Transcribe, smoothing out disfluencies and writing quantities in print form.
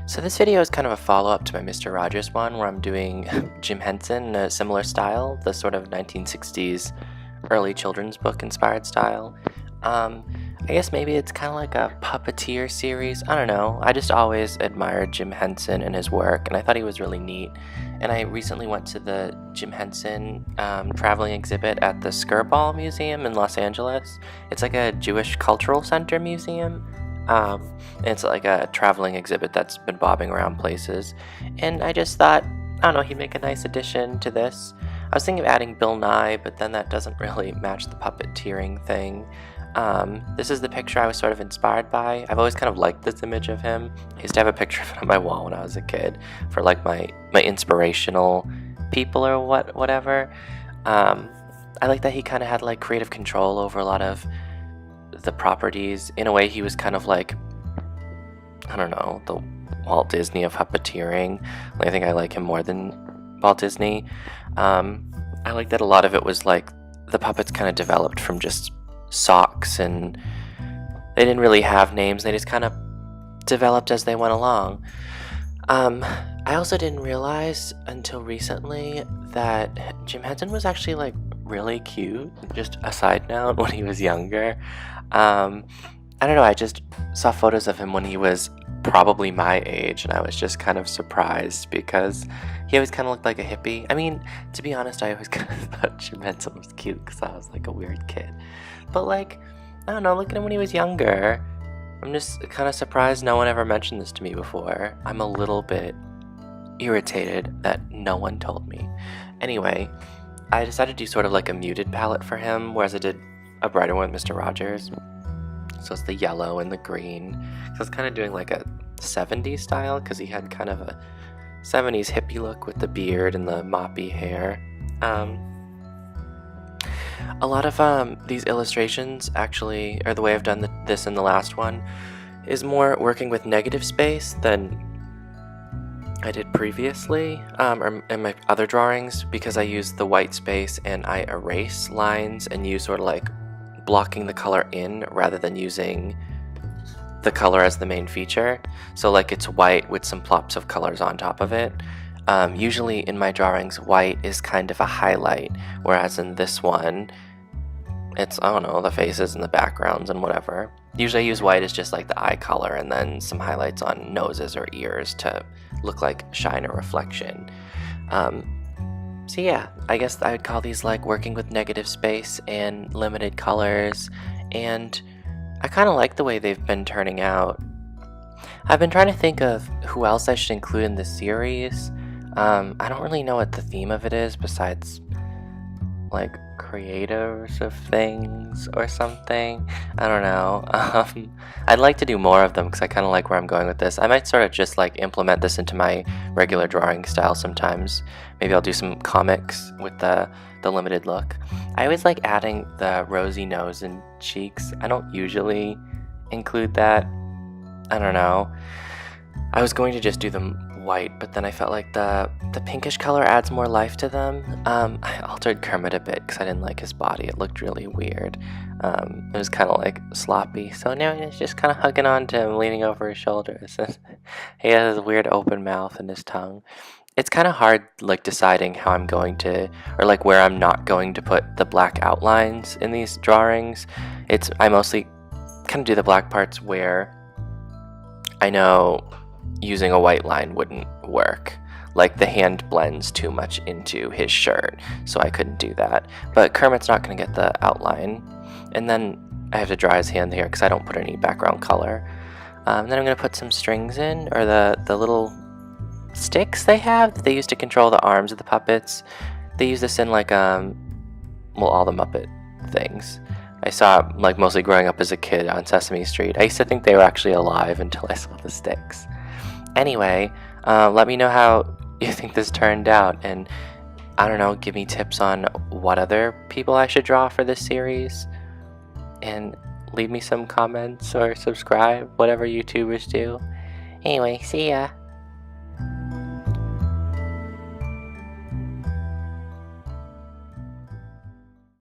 So this video is kind of a follow-up to my Mr. Rogers one where I'm doing Jim Henson in a similar style, the sort of 1960s early children's book inspired style. I guess maybe it's kind of like a puppeteer series. I don't know. I just always admired Jim Henson and his work, and I thought he was really neat. And I recently went to the Jim Henson traveling exhibit at the Skirball Museum in Los Angeles. It's like a Jewish cultural center museum. It's like a traveling exhibit that's been bobbing around places. And I just thought, I don't know, he'd make a nice addition to this. I was thinking of adding Bill Nye, but then that doesn't really match the puppeteering thing. This is the picture I was sort of inspired by. I've always kind of liked this image of him. I used to have a picture of it on my wall when I was a kid for like my inspirational people or whatever. I like that he kind of had like creative control over a lot of the properties. In a way, he was kind of like, I don't know, the Walt Disney of puppeteering. I think I like him more than Walt Disney. I like that a lot of it was like the puppets kind of developed from just socks, and they didn't really have names. They just kind of developed as they went along. I also didn't realize until recently that Jim Henson was actually like really cute. Just a side note, when he was younger. I don't know, I just saw photos of him when he was probably my age, and I was just kind of surprised because he always kind of looked like a hippie. I mean, to be honest, I always kind of thought Jim Henson was cute because I was like a weird kid. But like, I don't know, look at him when he was younger. I'm just kind of surprised no one ever mentioned this to me before. I'm a little bit irritated that no one told me. Anyway, I decided to do sort of like a muted palette for him, whereas I did a brighter one with Mr. Rogers. So it's the yellow and the green. So I was kind of doing like a 70s style because he had kind of a 70s hippie look with the beard and the moppy hair. A lot of these illustrations actually, or the way I've done this in the last one, is more working with negative space than I did previously, or in my other drawings, because I use the white space and I erase lines and use sort of like blocking the color in rather than using the color as the main feature. So like it's white with some plops of colors on top of it. Usually in my drawings, white is kind of a highlight, whereas in this one, it's, I don't know, the faces and the backgrounds and whatever. Usually I use white as just like the eye color and then some highlights on noses or ears to look like shine or reflection. So yeah, I guess I would call these like working with negative space and limited colors, and I kind of like the way they've been turning out. I've been trying to think of who else I should include in this series. I don't really know what the theme of it is besides like creators of things or something. I don't know. I'd like to do more of them because I kind of like where I'm going with this. I might sort of just like implement this into my regular drawing style sometimes. Maybe I'll do some comics with the limited look. I always like adding the rosy nose and cheeks. I don't usually include that. I don't know. I was going to just do them white, but then I felt like the pinkish color adds more life to them. I altered Kermit a bit because I didn't like his body. It looked really weird. It was kind of like sloppy, so now he's just kind of hugging on to him, leaning over his shoulders. He has his weird open mouth and his tongue. It's kind of hard like deciding how I'm going to, or like where I'm not going to put the black outlines in these drawings. I mostly kind of do the black parts where I know using a white line wouldn't work. Like the hand blends too much into his shirt, so I couldn't do that. But Kermit's not going to get the outline. And then I have to draw his hand here because I don't put any background color. Then I'm going to put some strings in, or the little sticks they have that they use to control the arms of the puppets. They use this in like all the Muppet things. I saw like mostly growing up as a kid on Sesame Street. I used to think they were actually alive until I saw the sticks. Anyway, let me know how you think this turned out, and I don't know, give me tips on what other people I should draw for this series, and leave me some comments or subscribe, whatever YouTubers do. Anyway, see ya!